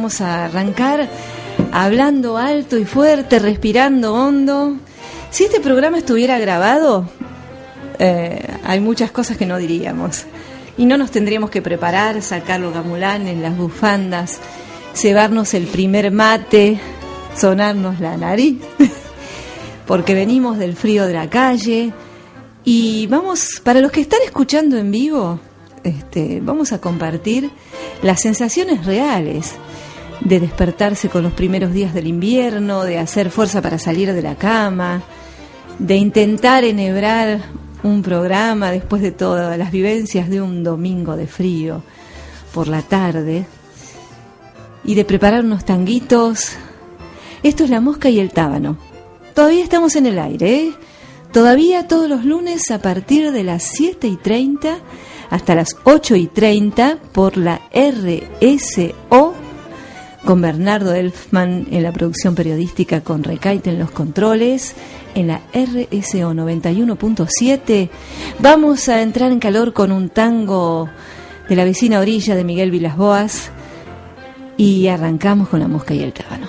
vamos a arrancar hablando alto y fuerte, respirando hondo. Si este programa estuviera grabado, hay muchas cosas que no diríamos. Y no nos tendríamos que preparar, sacar los gamulanes, las bufandas, cebarnos el primer mate, sonarnos la nariz, porque venimos del frío de la calle. Y vamos, para los que están escuchando en vivo, vamos a compartir las sensaciones reales de despertarse con los primeros días del invierno, de hacer fuerza para salir de la cama, de intentar enhebrar un programa después de todas las vivencias de un domingo de frío por la tarde, y de preparar unos tanguitos. Esto es La Mosca y el Tábano. Todavía estamos en el aire, ¿eh? Todavía todos los lunes a partir de las 7:30 hasta las 8:30 por la RSO, con Bernardo Elfman en la producción periodística, con Recaite en los controles, en la RSO 91.7. Vamos a entrar en calor con un tango de La Vecina Orilla de Miguel Vilas Boas y arrancamos con La Mosca y el Tábano.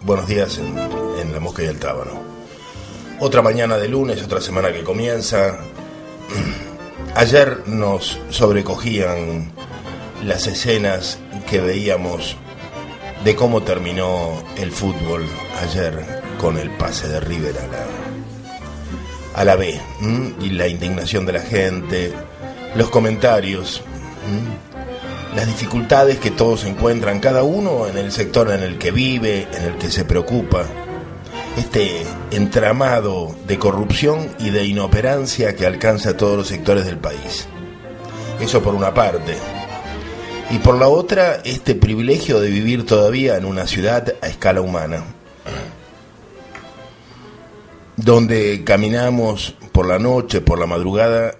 Buenos días en La Mosca y el Tábano. Otra mañana de lunes, otra semana que comienza. Ayer nos sobrecogían las escenas que veíamos de cómo terminó el fútbol ayer con el pase de River a la B, y la indignación de la gente, los comentarios, las dificultades que todos encuentran, cada uno en el sector en el que vive, en el que se preocupa, este entramado de corrupción y de inoperancia que alcanza a todos los sectores del país. Eso por una parte. Y por la otra, este privilegio de vivir todavía en una ciudad a escala humana, donde caminamos por la noche, por la madrugada,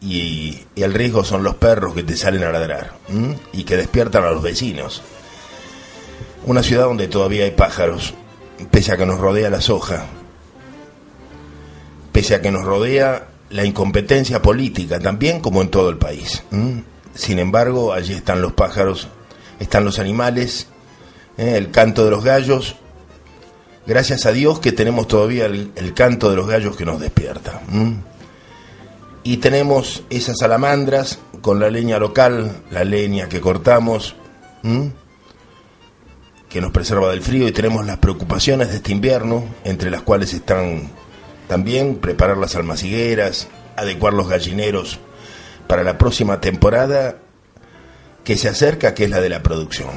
y el riesgo son los perros que te salen a ladrar y que despiertan a los vecinos. Una ciudad donde todavía hay pájaros, pese a que nos rodea la soja, pese a que nos rodea la incompetencia política, también como en todo el país. Sin embargo, allí están los pájaros, están los animales, el canto de los gallos. Gracias a Dios que tenemos todavía el canto de los gallos que nos despierta. Y tenemos esas salamandras con la leña local, la leña que cortamos, que nos preserva del frío, y tenemos las preocupaciones de este invierno, entre las cuales están también preparar las almacigueras, adecuar los gallineros para la próxima temporada que se acerca, que es la de la producción.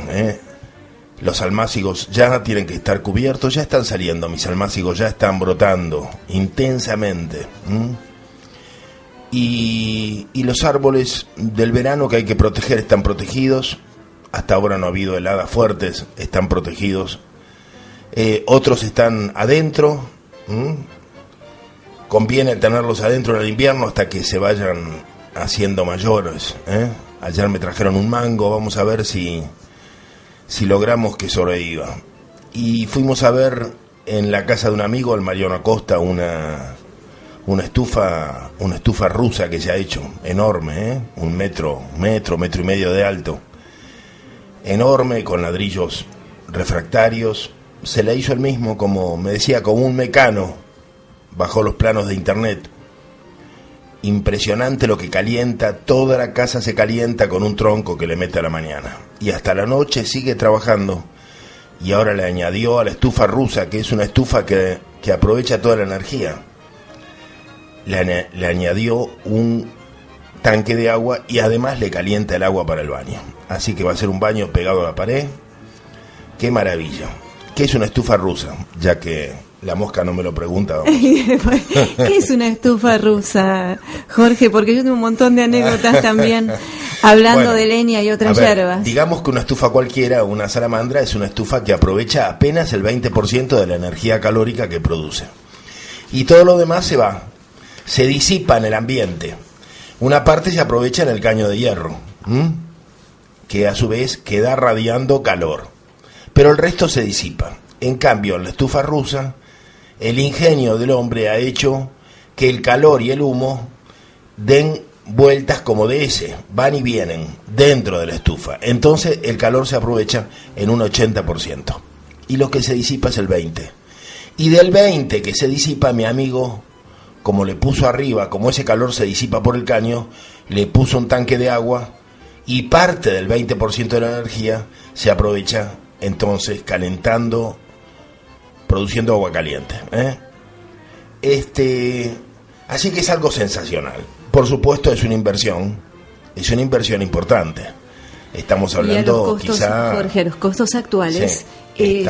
Los almácigos ya tienen que estar cubiertos, ya están saliendo, mis almácigos ya están brotando intensamente. Y los árboles del verano que hay que proteger están protegidos. Hasta ahora no ha habido heladas fuertes, están protegidos. Otros están adentro. Conviene tenerlos adentro en el invierno hasta que se vayan haciendo mayores. Ayer me trajeron un mango, vamos a ver si logramos que sobreviva. Y fuimos a ver en la casa de un amigo, el Mariano Acosta, una estufa rusa que se ha hecho, enorme, un metro y medio de alto, enorme, con ladrillos refractarios. Se la hizo él mismo, como me decía, como un mecano, bajó los planos de internet. Impresionante lo que calienta, toda la casa se calienta con un tronco que le mete a la mañana. Y hasta la noche sigue trabajando. Y ahora le añadió a la estufa rusa, que es una estufa que aprovecha toda la energía. Le añadió un tanque de agua y además le calienta el agua para el baño. Así que va a ser un baño pegado a la pared. ¡Qué maravilla! ¿Qué es una estufa rusa? Ya que la mosca no me lo pregunta. ¿Qué es una estufa rusa, Jorge? Porque yo tengo un montón de anécdotas también, hablando de leña y otras hierbas. Digamos que una estufa cualquiera, una salamandra, es una estufa que aprovecha apenas el 20% de la energía calórica que produce. Y todo lo demás se disipa en el ambiente. Una parte se aprovecha en el caño de hierro, que a su vez queda radiando calor. Pero el resto se disipa. En cambio, en la estufa rusa, el ingenio del hombre ha hecho que el calor y el humo den vueltas como de ese, van y vienen dentro de la estufa. Entonces el calor se aprovecha en un 80%. Y lo que se disipa es el 20%. Y del 20% que se disipa, mi amigo, como le puso arriba, como ese calor se disipa por el caño, le puso un tanque de agua y parte del 20% de la energía se aprovecha entonces calentando, produciendo agua caliente. Así que es algo sensacional. Por supuesto es una inversión importante. Estamos hablando, los costos, quizá, Jorge, los costos actuales,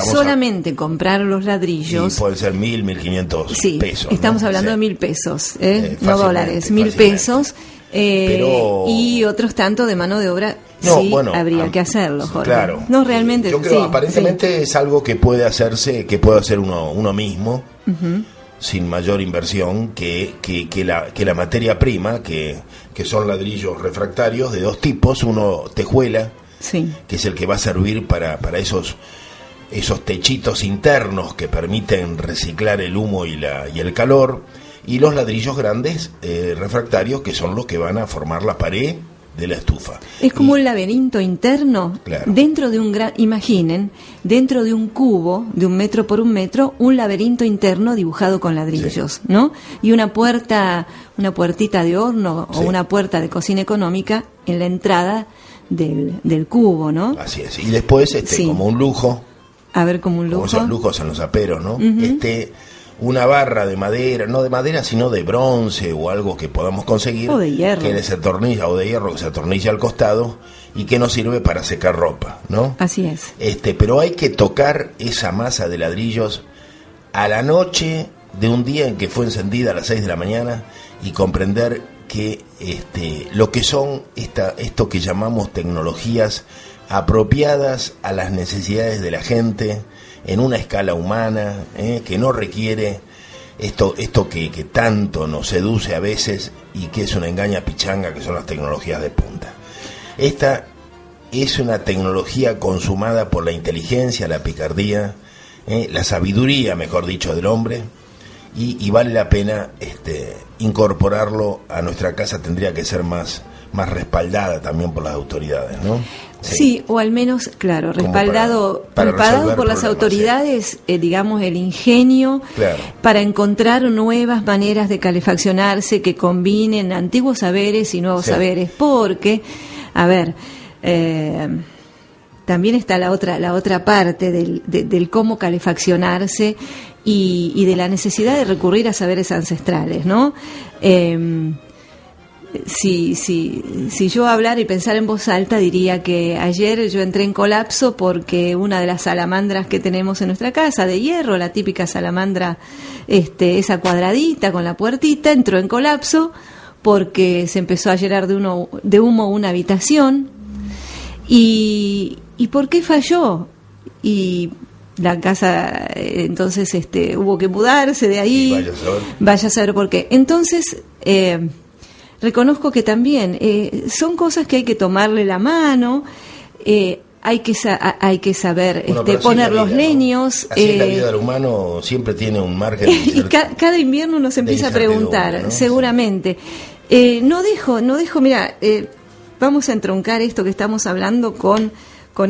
solamente comprar los ladrillos, pueden ser 1.000, 1.500 pesos. Estamos hablando de 1.000 pesos, no dólares, 1.000 pesos. Pero, y otros tanto de mano de obra, habría que hacerlo, Jorge. Claro. No, realmente. Yo creo aparentemente es algo que puede hacerse, que puede hacer uno mismo, sin mayor inversión, que la materia prima, que son ladrillos refractarios de dos tipos, uno tejuela, que es el que va a servir para esos techitos internos que permiten reciclar el humo y el calor, y los ladrillos grandes refractarios, que son los que van a formar la pared de la estufa. Es como un laberinto interno, dentro de imaginen, dentro de un cubo de 1 metro por 1 metro, un laberinto interno dibujado con ladrillos, ¿no? Y una puertita de horno o una puerta de cocina económica en la entrada del cubo, ¿no? Así es. Y después, como un lujo. A ver, como un lujo. Como esos lujos en los aperos, ¿no? Una barra de madera, no de madera, sino de bronce o algo que podamos conseguir. O de hierro. Que se atornilla, o de hierro, que se atornilla al costado y que nos sirve para secar ropa, ¿no? Así es. Pero hay que tocar esa masa de ladrillos a la noche de un día en que fue encendida a las 6 de la mañana y comprender que lo que son esto que llamamos tecnologías apropiadas a las necesidades de la gente, en una escala humana, que no requiere esto que tanto nos seduce a veces y que es una engaña pichanga, que son las tecnologías de punta. Esta es una tecnología consumada por la inteligencia, la picardía la sabiduría, mejor dicho, del hombre, y vale la pena incorporarlo a nuestra casa. Tendría que ser más respaldada también por las autoridades, ¿no? Sí, o al menos, claro, respaldado por las autoridades, digamos, el ingenio, claro, para encontrar nuevas maneras de calefaccionarse que combinen antiguos saberes y nuevos saberes, porque, a ver, también está la otra parte del cómo calefaccionarse y de la necesidad de recurrir a saberes ancestrales, ¿no? Si yo hablara y pensara en voz alta, diría que ayer yo entré en colapso porque una de las salamandras que tenemos en nuestra casa, de hierro, la típica salamandra, esa cuadradita con la puertita, entró en colapso porque se empezó a llenar de humo una habitación. ¿Y por qué falló? Y la casa, entonces hubo que mudarse de ahí. Vaya a saber por qué. Entonces, reconozco que también son cosas que hay que tomarle la mano, hay que saber poner los leños. ¿No? Así es la vida del humano, siempre tiene un margen de y cada invierno uno se empieza a preguntar, ¿no? Seguramente. No dejo, mira, vamos a entroncar esto que estamos hablando con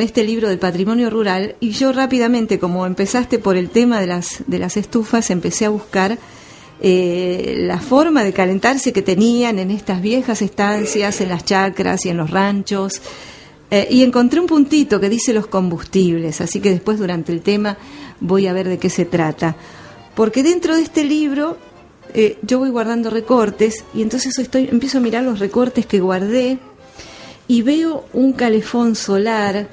este libro del patrimonio rural, y yo rápidamente, como empezaste por el tema de las estufas, empecé a buscar la forma de calentarse que tenían en estas viejas estancias, en las chacras y en los ranchos, y encontré un puntito que dice los combustibles, así que después durante el tema voy a ver de qué se trata, porque dentro de este libro yo voy guardando recortes, y entonces empiezo a mirar los recortes que guardé y veo un calefón solar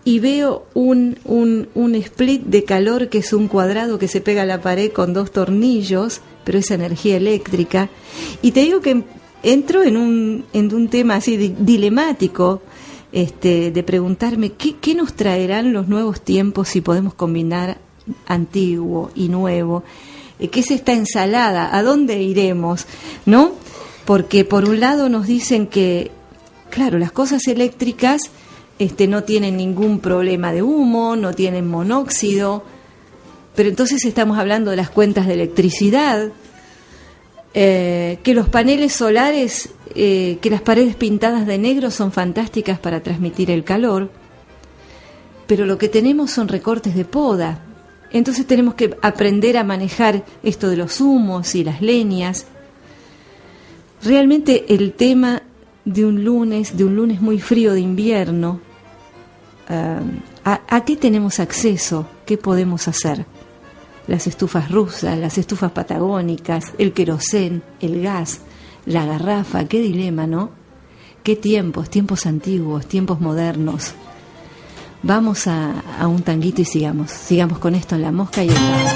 y veo un split de calor, que es un cuadrado que se pega a la pared con 2 tornillos, pero es energía eléctrica. Y te digo que entro en un tema así dilemático, de preguntarme qué nos traerán los nuevos tiempos si podemos combinar antiguo y nuevo. ¿Qué es esta ensalada? ¿A dónde iremos? ¿No? Porque por un lado nos dicen que, claro, las cosas eléctricas no tienen ningún problema de humo, no tienen monóxido, pero entonces estamos hablando de las cuentas de electricidad, que los paneles solares, que las paredes pintadas de negro son fantásticas para transmitir el calor, pero lo que tenemos son recortes de poda. Entonces tenemos que aprender a manejar esto de los humos y las leñas. Realmente el tema de un lunes muy frío de invierno, ¿a qué tenemos acceso? ¿Qué podemos hacer? Las estufas rusas, las estufas patagónicas, el querosén, el gas, la garrafa, qué dilema, ¿no? Qué tiempos antiguos, tiempos modernos. Vamos a un tanguito y sigamos con esto en La Mosca y el Pavo.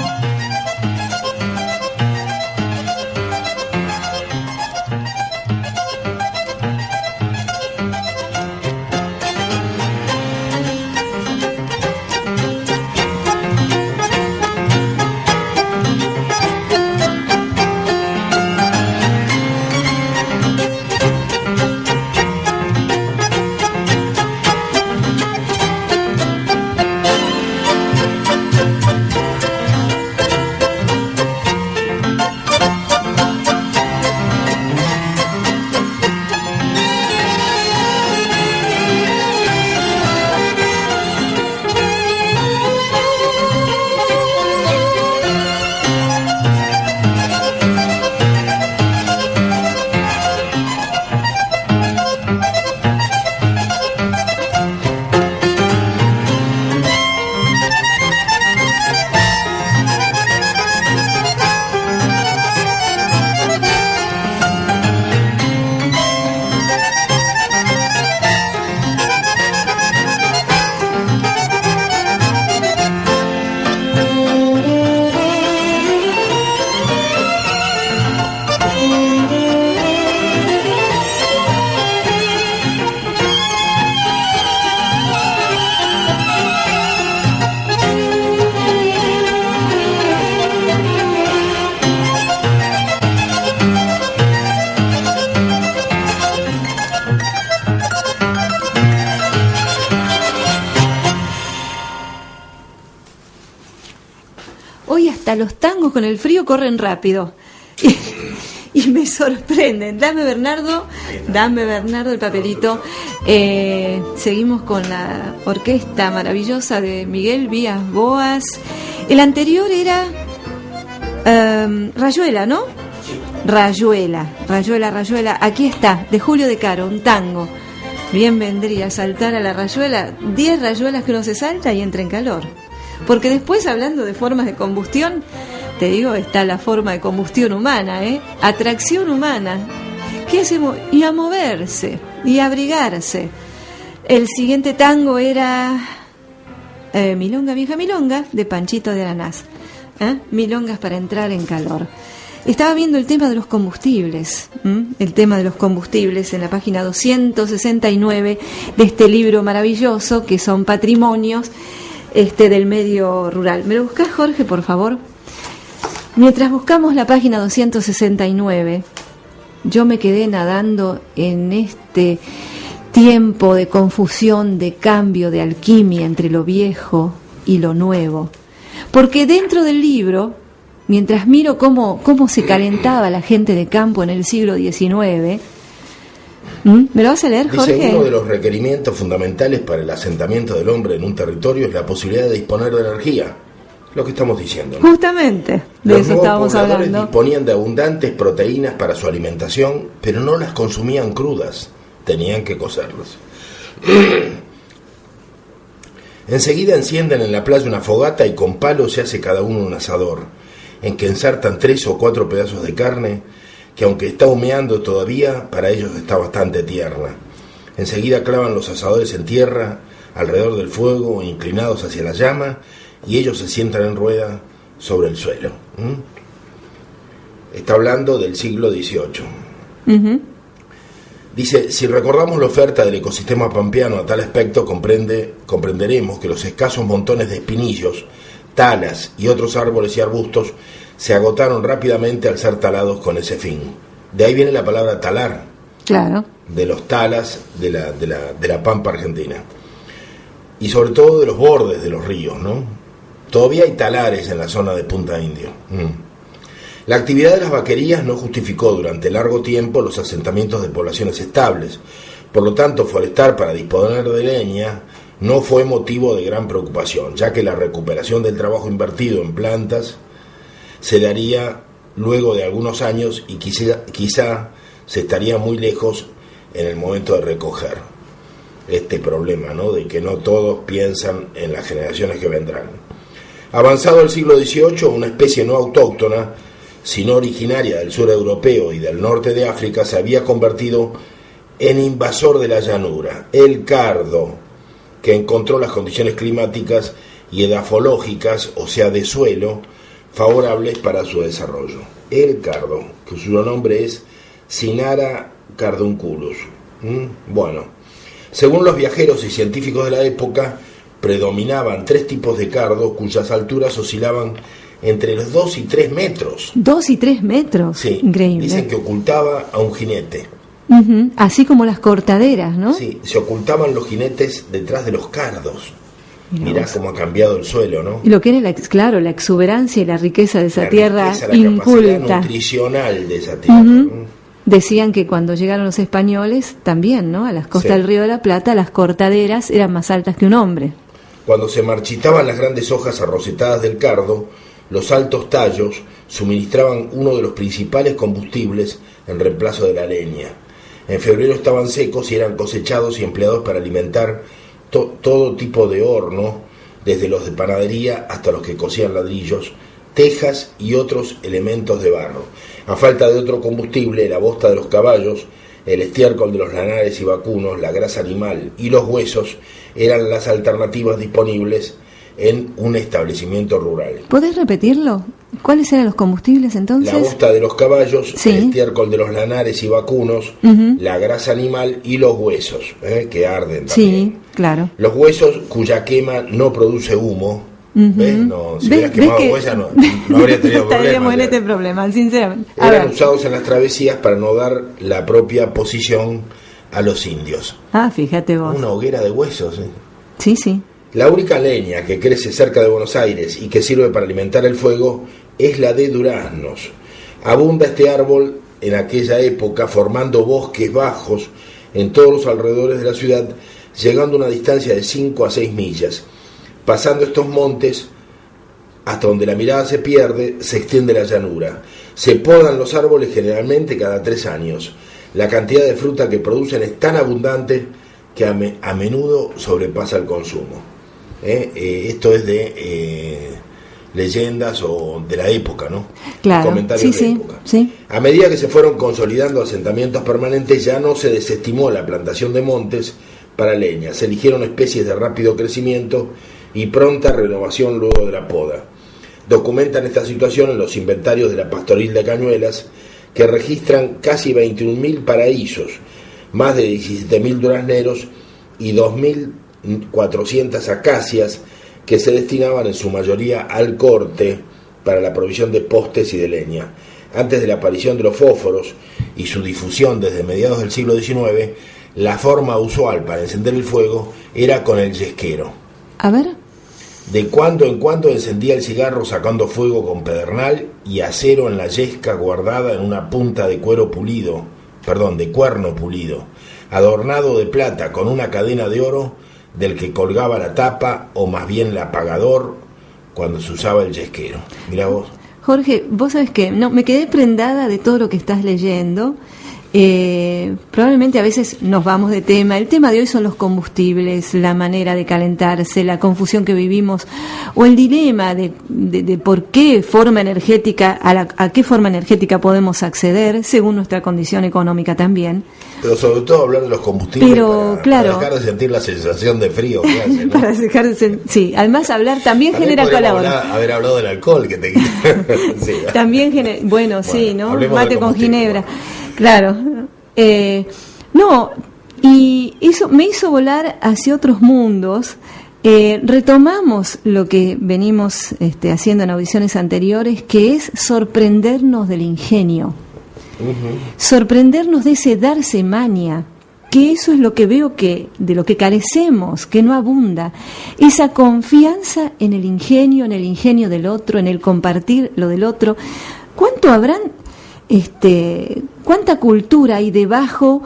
hasta los tangos con el frío corren rápido. Y me sorprenden. Dame Bernardo el papelito. Seguimos con la orquesta maravillosa de Miguel Vías Boas. El anterior era Rayuela, ¿no? Rayuela. Aquí está, de Julio De Caro, un tango. Bien vendría saltar a la rayuela, 10 rayuelas que uno se salta y entra en calor. Porque después, hablando de formas de combustión, te digo, está la forma de combustión humana, atracción humana. ¿Qué hacemos? Y a moverse, y a abrigarse. El siguiente tango era Milonga, vieja milonga, de Panchito de Aranaz. Milongas para entrar en calor. Estaba viendo el tema de los combustibles, el tema de los combustibles en la página 269 de este libro maravilloso, que son patrimonios del medio rural. ¿Me lo buscás, Jorge, por favor? Mientras buscamos la página 269, yo me quedé nadando en este tiempo de confusión, de cambio, de alquimia entre lo viejo y lo nuevo. Porque dentro del libro, mientras miro cómo se calentaba la gente de campo en el siglo XIX, ¿me lo vas a leer, Jorge? Dice, uno de los requerimientos fundamentales para el asentamiento del hombre en un territorio es la posibilidad de disponer de energía. Lo que estamos diciendo, ¿no? Justamente, de eso estábamos hablando. Los disponían de abundantes proteínas para su alimentación, pero no las consumían crudas, tenían que cocerlas. Enseguida encienden en la playa una fogata y con palos se hace cada uno un asador, en que ensartan 3 o 4 pedazos de carne, que aunque está humeando todavía, para ellos está bastante tierna. Enseguida clavan los asadores en tierra, alrededor del fuego, inclinados hacia la llama, y ellos se sientan en rueda sobre el suelo. Está hablando del siglo XVIII. Uh-huh. Dice, si recordamos la oferta del ecosistema pampeano a tal aspecto, comprenderemos que los escasos montones de espinillos, talas y otros árboles y arbustos se agotaron rápidamente al ser talados con ese fin. De ahí viene la palabra talar. Claro. De los talas de la pampa argentina. Y sobre todo de los bordes de los ríos, ¿no? Todavía hay talares en la zona de Punta Indio. La actividad de las vaquerías no justificó durante largo tiempo los asentamientos de poblaciones estables. Por lo tanto, forestar para disponer de leña no fue motivo de gran preocupación, ya que la recuperación del trabajo invertido en plantas se daría luego de algunos años y quizá se estaría muy lejos en el momento de recoger este problema, ¿no? De que no todos piensan en las generaciones que vendrán. Avanzado el siglo XVIII, una especie no autóctona, sino originaria del sur europeo y del norte de África, se había convertido en invasor de la llanura, el cardo, que encontró las condiciones climáticas y edafológicas, o sea, de suelo, favorables para su desarrollo. El cardo, cuyo nombre es Cinara cardunculus. Bueno, según los viajeros y científicos de la época, predominaban 3 tipos de cardo cuyas alturas oscilaban entre los 2 y 3 metros. 2 y 3 metros. Sí, increíble. Dicen que ocultaba a un jinete. Uh-huh. Así como las cortaderas, ¿no? Sí, se ocultaban los jinetes detrás de los cardos. Mirá cómo ha cambiado el suelo, ¿no? Y lo que era la exuberancia y la riqueza de esa la tierra riqueza, inculta. La capacidad nutricional de esa tierra. Uh-huh. Decían que cuando llegaron los españoles, también, ¿no? A las costas del Río de la Plata, las cortaderas eran más altas que un hombre. Cuando se marchitaban las grandes hojas arrocetadas del cardo, los altos tallos suministraban uno de los principales combustibles en reemplazo de la leña. En febrero estaban secos y eran cosechados y empleados para alimentar todo tipo de horno, desde los de panadería hasta los que cocían ladrillos, tejas y otros elementos de barro. A falta de otro combustible, la bosta de los caballos, el estiércol de los lanares y vacunos, la grasa animal y los huesos eran las alternativas disponibles en un establecimiento rural. ¿Podés repetirlo? ¿Cuáles eran los combustibles entonces? La bosta de los caballos, sí. El estiércol de los lanares y vacunos, la grasa animal y los huesos, que arden también. Sí, claro. Los huesos cuya quema no produce humo. ¿Ves? No, si hubieras quemado huellas no habría tenido problema. Estaríamos en este problema, sinceramente. Eran usados en las travesías para no dar la propia posición a los indios. Ah, fíjate vos. Una hoguera de huesos. Sí, sí. La única leña que crece cerca de Buenos Aires y que sirve para alimentar el fuego es la de duraznos. Abunda este árbol en aquella época, formando bosques bajos en todos los alrededores de la ciudad, llegando a una distancia de 5 a 6 millas. Pasando estos montes, hasta donde la mirada se pierde, se extiende la llanura. Se podan los árboles generalmente cada 3 años. La cantidad de fruta que producen es tan abundante que a menudo sobrepasa el consumo. Esto es de leyendas o de la época, ¿no? Claro, comentarios de época. Sí. A medida que se fueron consolidando asentamientos permanentes, ya no se desestimó la plantación de montes para leña. Se eligieron especies de rápido crecimiento y pronta renovación luego de la poda. Documentan esta situación en los inventarios de la Pastoril de Cañuelas, que registran casi 21.000 paraísos, más de 17.000 durazneros y 2.400 acacias que se destinaban en su mayoría al corte para la provisión de postes y de leña. Antes de la aparición de los fósforos y su difusión desde mediados del siglo XIX, la forma usual para encender el fuego era con el yesquero. A ver. De cuando en cuando encendía el cigarro sacando fuego con pedernal y acero en la yesca guardada en una punta de cuerno pulido, adornado de plata con una cadena de oro del que colgaba la tapa o más bien el apagador cuando se usaba el yesquero. Mirá vos. Jorge, vos sabés que no, me quedé prendada de todo lo que estás leyendo. Probablemente a veces nos vamos de tema. El tema de hoy son los combustibles, la manera de calentarse, la confusión que vivimos o el dilema de por qué forma energética, a qué forma energética podemos acceder según nuestra condición económica también. Pero sobre todo hablar de los combustibles. Pero, para dejar de sentir la sensación de frío que hace, ¿no? Para dejar de sí, además hablar también genera calor. Haber hablado del alcohol que te quita. Sí. También bueno, sí, ¿no? Mate con ginebra. Claro. No, y eso me hizo volar hacia otros mundos. Retomamos lo que venimos haciendo en audiciones anteriores, que es sorprendernos del ingenio. Uh-huh. Sorprendernos de ese darse maña, que eso es lo que veo que de lo que carecemos, que no abunda. Esa confianza en el ingenio del otro, en el compartir lo del otro. ¿Cuánto habrán cuánta cultura hay debajo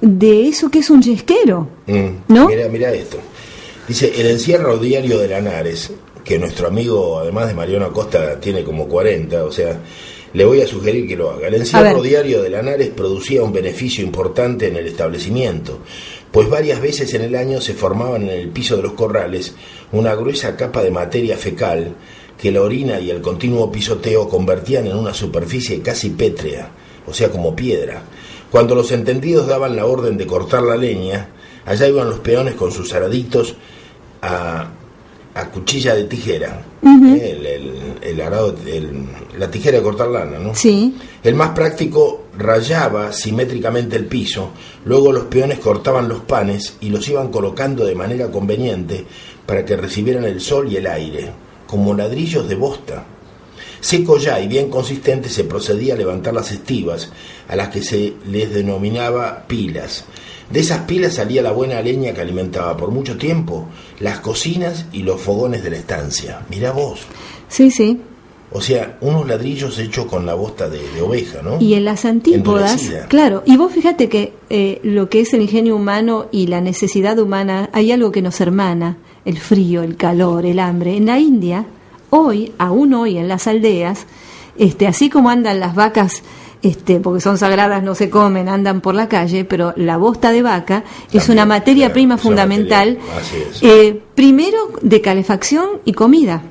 de eso que es un yesquero? ¿No? Mira esto. Dice, el encierro diario de Lanares, que nuestro amigo, además de Mariano Acosta, tiene como 40, o sea, le voy a sugerir que lo haga. El encierro diario de Lanares producía un beneficio importante en el establecimiento, pues varias veces en el año se formaban en el piso de los corrales una gruesa capa de materia fecal que la orina y el continuo pisoteo convertían en una superficie casi pétrea, o sea, como piedra. Cuando los entendidos daban la orden de cortar la leña, allá iban los peones con sus araditos a cuchilla de tijera, uh-huh. El arado, la tijera de cortar lana, ¿no? Sí. El más práctico rayaba simétricamente el piso, luego los peones cortaban los panes y los iban colocando de manera conveniente para que recibieran el sol y el aire, como ladrillos de bosta. Seco ya y bien consistente se procedía a levantar las estivas, a las que se les denominaba pilas. De esas pilas salía la buena leña que alimentaba por mucho tiempo las cocinas y los fogones de la estancia. Mirá vos. Sí, sí. O sea, unos ladrillos hechos con la bosta de oveja, ¿no? Y en las antípodas, claro, y vos fíjate que lo que es el ingenio humano y la necesidad humana, hay algo que nos hermana, el frío, el calor, el hambre. En la India, aún hoy en las aldeas, así como andan las vacas, porque son sagradas, no se comen, andan por la calle, pero la bosta de vaca es una materia prima fundamental, primero de calefacción y comida.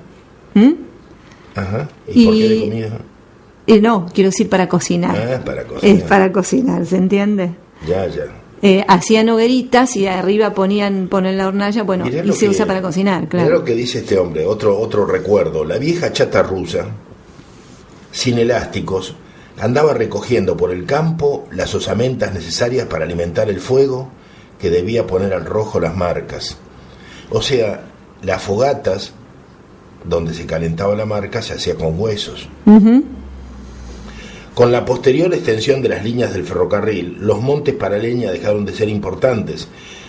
Ajá. ¿Y por qué de comida? No, quiero decir para cocinar. Para cocinar. Es para cocinar, ¿se entiende? Ya. Hacían hogueritas y arriba ponen la hornalla, bueno, y se usa para cocinar, claro. Mirá lo que dice este hombre, otro recuerdo. La vieja chata rusa, sin elásticos, andaba recogiendo por el campo las osamentas necesarias para alimentar el fuego que debía poner al rojo las marcas. O sea, las fogatas donde se calentaba la marca se hacía con huesos. Uh-huh. Con la posterior extensión de las líneas del ferrocarril, los montes para leña dejaron de ser importantes,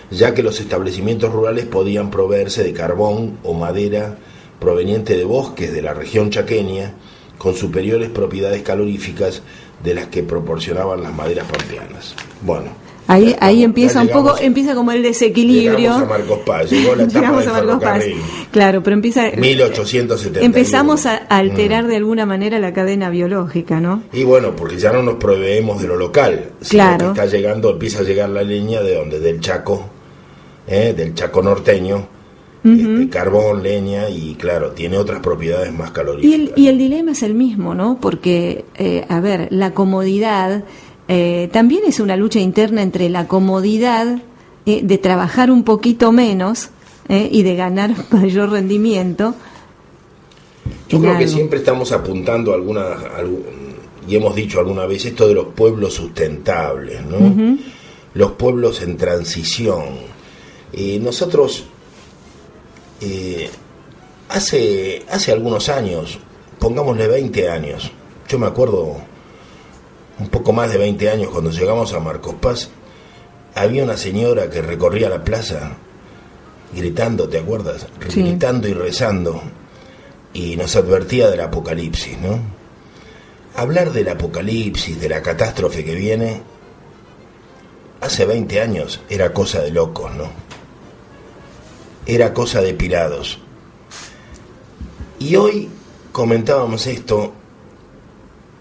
ya que los establecimientos rurales podían proveerse de carbón o madera proveniente de bosques de la región chaqueña con superiores propiedades caloríficas de las que proporcionaban las maderas pampeanas. Bueno, ahí empieza un poco, empieza como el desequilibrio. Llegamos a Marcos Paz, llegó la etapa del ferrocarril. Claro, pero empieza 1871. Empezamos a alterar de alguna manera la cadena biológica, ¿no? Y bueno, porque ya no nos proveemos de lo local, sino claro, que está llegando, empieza a llegar la leña de donde, del Chaco norteño. Carbón, leña, y claro, tiene otras propiedades más caloríficas. Y el dilema es el mismo, ¿no? Porque, la comodidad también es una lucha interna entre la comodidad de trabajar un poquito menos y de ganar mayor rendimiento. Yo creo que siempre estamos apuntando y hemos dicho alguna vez esto de los pueblos sustentables, ¿no? Los pueblos en transición. Nosotros hace algunos años, pongámosle 20 años, yo me acuerdo un poco más de 20 años cuando llegamos a Marcos Paz, había una señora que recorría la plaza gritando, ¿te acuerdas? Sí. Gritando y rezando, y nos advertía del apocalipsis, ¿no? Hablar del apocalipsis, de la catástrofe que viene, hace 20 años era cosa de locos, ¿no? Era cosa de pirados. Y hoy comentábamos esto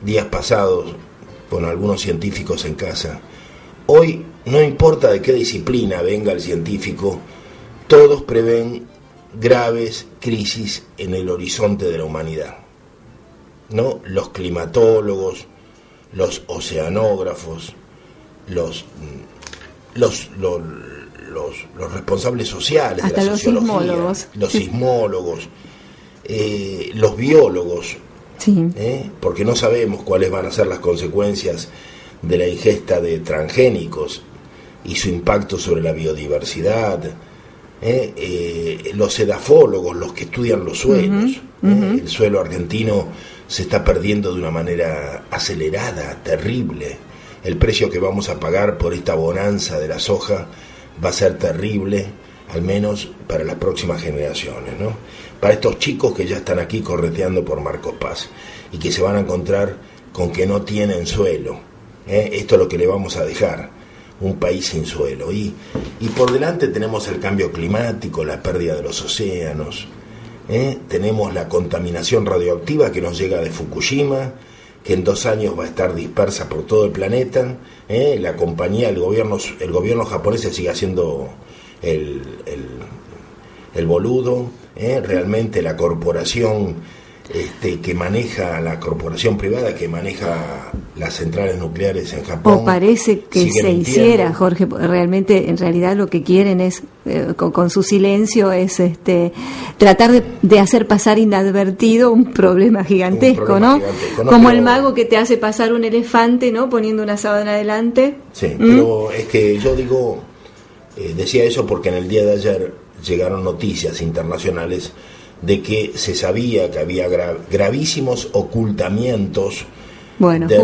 días pasados con algunos científicos en casa. Hoy no importa de qué disciplina venga el científico, todos prevén graves crisis en el horizonte de la humanidad, ¿no? Los climatólogos, los oceanógrafos, los responsables sociales hasta de la sociología, los sismólogos, los biólogos, sí. Porque no sabemos cuáles van a ser las consecuencias de la ingesta de transgénicos y su impacto sobre la biodiversidad, los edafólogos, los que estudian los suelos. El suelo argentino se está perdiendo de una manera acelerada, terrible. El precio que vamos a pagar por esta bonanza de la soja va a ser terrible, al menos para las próximas generaciones, ¿no? Para estos chicos que ya están aquí correteando por Marcos Paz y que se van a encontrar con que no tienen suelo. Esto es lo que le vamos a dejar, un país sin suelo. Y por delante tenemos el cambio climático, la pérdida de los océanos, tenemos la contaminación radioactiva que nos llega de Fukushima, que en 2 años va a estar dispersa por todo el planeta. La compañía, el gobierno japonés se sigue haciendo el boludo. Realmente la corporación que maneja, la corporación privada que maneja las centrales nucleares en Japón. O parece que se hiciera, Jorge, realmente en realidad lo que quieren es, con su silencio, es tratar de hacer pasar inadvertido un problema gigantesco, ¿no? Como el mago que te hace pasar un elefante, ¿no? Poniendo una sábana adelante. Sí, pero es que yo digo, decía eso porque en el día de ayer llegaron noticias internacionales de que se sabía que había gravísimos ocultamientos de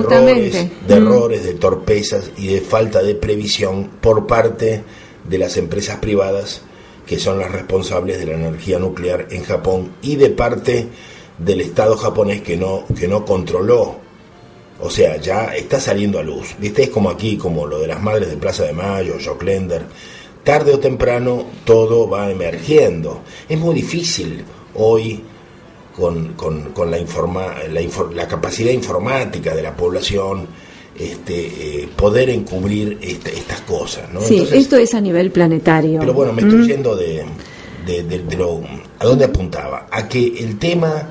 errores, de torpezas y de falta de previsión por parte de las empresas privadas que son las responsables de la energía nuclear en Japón y de parte del Estado japonés que no controló. O sea, ya está saliendo a luz, ¿viste? Es como aquí, como lo de las madres de Plaza de Mayo, Joclender. Tarde o temprano todo va emergiendo. Es muy difícil hoy con la capacidad informática de la población poder encubrir estas cosas, ¿no? Sí, entonces, esto es a nivel planetario. Pero bueno, me estoy yendo de ¿a dónde apuntaba? A que el tema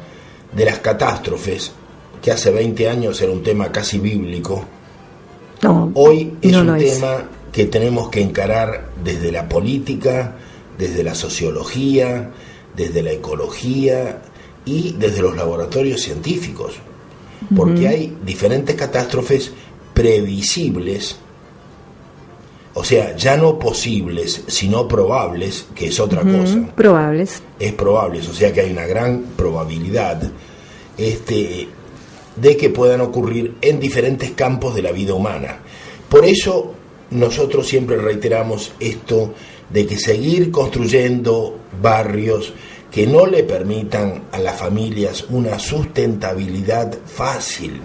de las catástrofes, que hace 20 años era un tema casi bíblico, hoy es un tema que tenemos que encarar desde la política, desde la sociología, desde la ecología y desde los laboratorios científicos, porque hay diferentes catástrofes previsibles, o sea, ya no posibles, sino probables, que es otra cosa. Probables. Es probables, o sea que hay una gran probabilidad de que puedan ocurrir en diferentes campos de la vida humana. Por eso nosotros siempre reiteramos esto de que seguir construyendo barrios, que no le permitan a las familias una sustentabilidad fácil,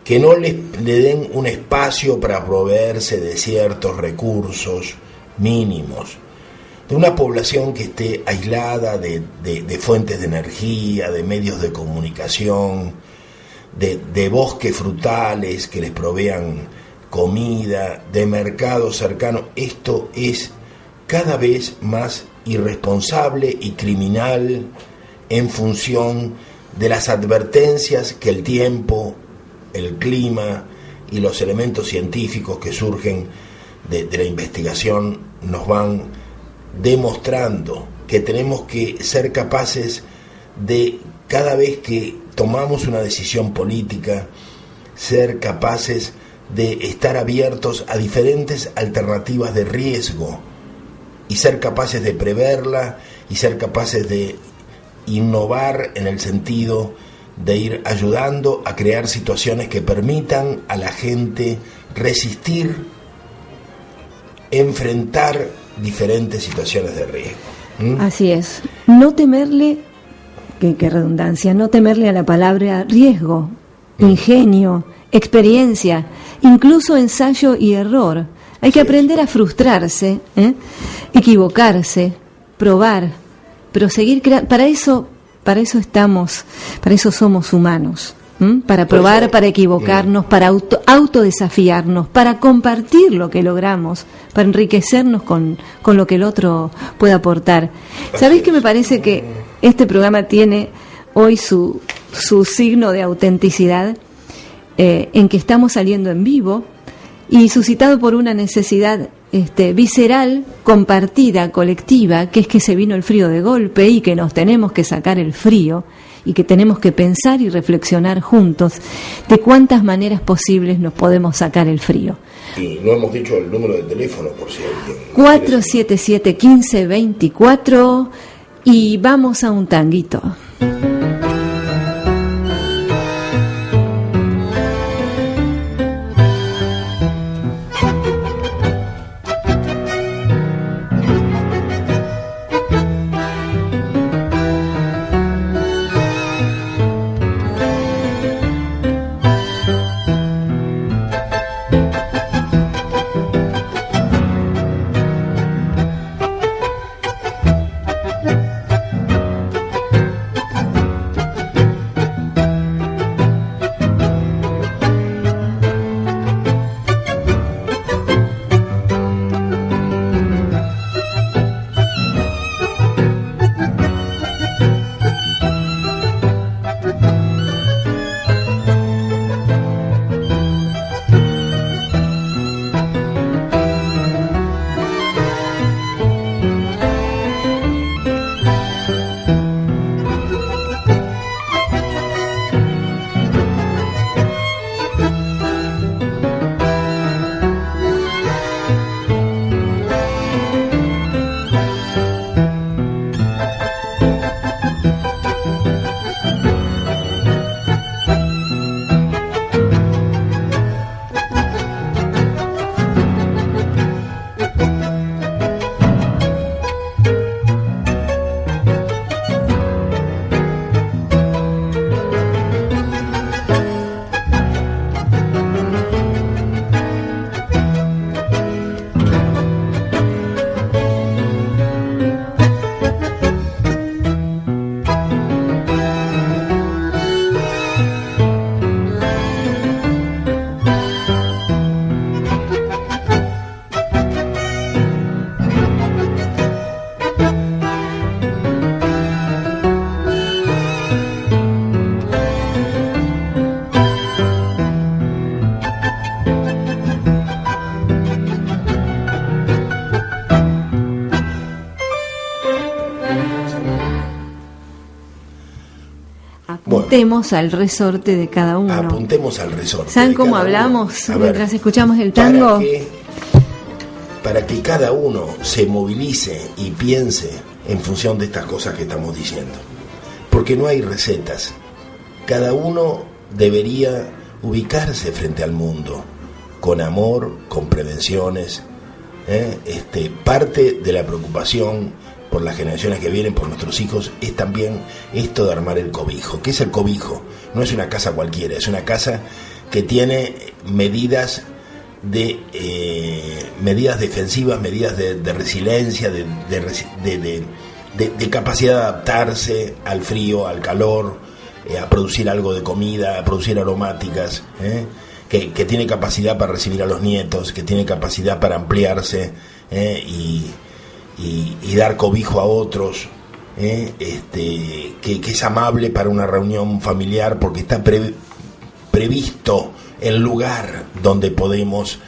que no le den un espacio para proveerse de ciertos recursos mínimos, de una población que esté aislada de fuentes de energía, de medios de comunicación, de bosques frutales que les provean comida, de mercados cercanos. Esto es cada vez más irresponsable y criminal en función de las advertencias que el tiempo, el clima y los elementos científicos que surgen de la investigación nos van demostrando que tenemos que ser capaces de, cada vez que tomamos una decisión política, ser capaces de estar abiertos a diferentes alternativas de riesgo y ser capaces de preverla y ser capaces de innovar en el sentido de ir ayudando a crear situaciones que permitan a la gente resistir, enfrentar diferentes situaciones de riesgo. Así es. No temerle, qué redundancia, no temerle a la palabra riesgo, ingenio, experiencia, incluso ensayo y error. Hay que aprender a frustrarse, equivocarse, probar, proseguir creando. Para eso estamos, para eso somos humanos. Para probar, para equivocarnos, para autodesafiarnos, para compartir lo que logramos, para enriquecernos con lo que el otro puede aportar. ¿Sabés que me parece que este programa tiene hoy su signo de autenticidad, en que estamos saliendo en vivo y suscitado por una necesidad visceral, compartida, colectiva, que es que se vino el frío de golpe y que nos tenemos que sacar el frío y que tenemos que pensar y reflexionar juntos de cuántas maneras posibles nos podemos sacar el frío. Y no hemos dicho el número de teléfono, por si alguien... 477-1524, y vamos a un tanguito. Apuntemos al resorte de cada uno. Apuntemos al resorte. ¿Saben cómo hablamos mientras escuchamos el tango? Para que cada uno se movilice y piense en función de estas cosas que estamos diciendo. Porque no hay recetas. Cada uno debería ubicarse frente al mundo, con amor, con prevenciones. Parte de la preocupación por las generaciones que vienen, por nuestros hijos, es también esto de armar el cobijo. ¿Qué es el cobijo? No es una casa cualquiera, es una casa que tiene medidas defensivas, medidas de resiliencia, de capacidad de adaptarse al frío, al calor, a producir algo de comida, a producir aromáticas, que tiene capacidad para recibir a los nietos, que tiene capacidad para ampliarse y dar cobijo a otros, que es amable para una reunión familiar porque está previsto el lugar donde podemos